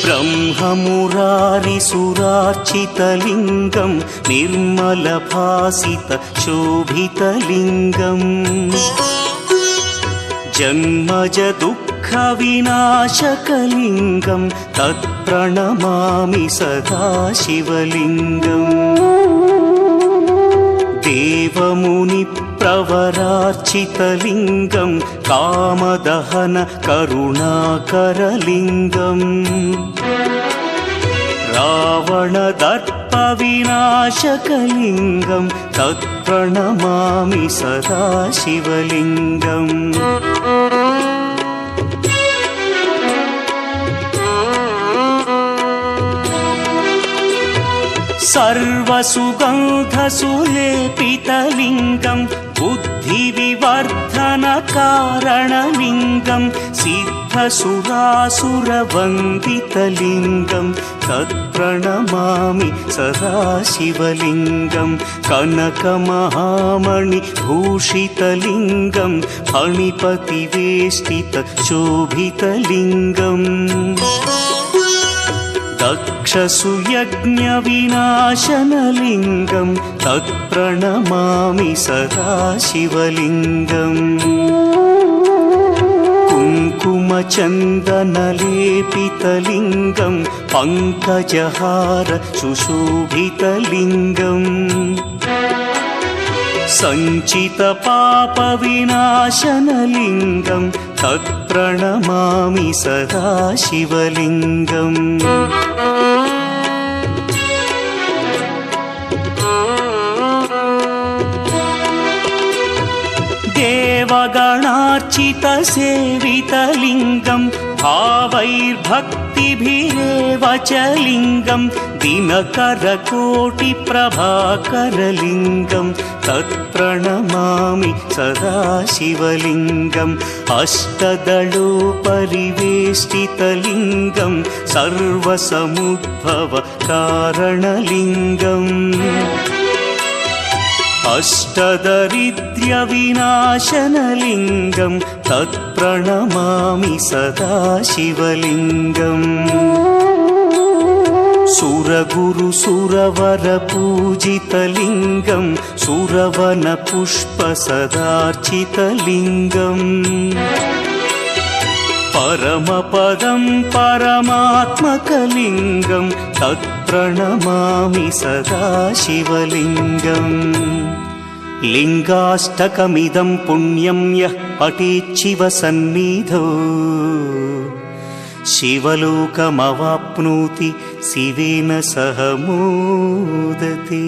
ब्रह्ममुरारिसुरार्चितलिङ्गं निर्मलभासितशोभितलिङ्गम् जन्मजदुःखविनाशकलिङ्गं तत्प्रणमामि सदा शिवलिङ्गम् देवमुनिप्रवरार्चितलिङ्गं कामदहन करुणाकरलिङ्गम् रावणदर्पविनाशकलिङ्गं तत्प्रणमामि सदा शिवलिङ्गम् सर्वसुगन्धसुलेपितलिङ्गं बुद्धिविवर्धनकारणलिङ्गं सिद्धसुरासुरवन्दितलिङ्गं तत्प्रणमामि सदा शिवलिङ्गं कनकमहामणिभूषितलिङ्गं फणिपतिवेष्टितशोभितलिङ्गम् दक्षसुयज्ञविनाशनलिङ्गं तत्प्रणमामि सदा शिवलिङ्गम् कुङ्कुमचन्दनलेपितलिङ्गं पङ्कजहार सुशोभितलिङ्गम् सञ्चितपापविनाशनलिङ्गं तत्प्रणमामि सदा शिवलिङ्गम् देवगणार्चितसेवितलिङ्गं भावैर्भक्तिभिरेव च लिङ्गं दिनकरकोटिप्रभाकरलिङ्गं तत्प्रणमामि सदा शिवलिङ्गम् अष्टदलोपरिवेष्टितलिङ्गं सर्वसमुद्भवकारणलिङ्गम् अष्टदरिद्र्यविनाशनलिङ्गं तत्प्रणमामि सदा शिवलिङ्गम् सुरगुरुसुरवरपूजितलिङ्गं सुरवनपुष्पसदार्चितलिङ्गम् परमपदं परमात्मकलिङ्गं तत्प्रणमामि सदा शिवलिङ्गम् लिङ्गाष्टकमिदं पुण्यं यः पठेच्छिवसन्निधौ शिवलोकमवाप्नोति शिवेन सह मोदते।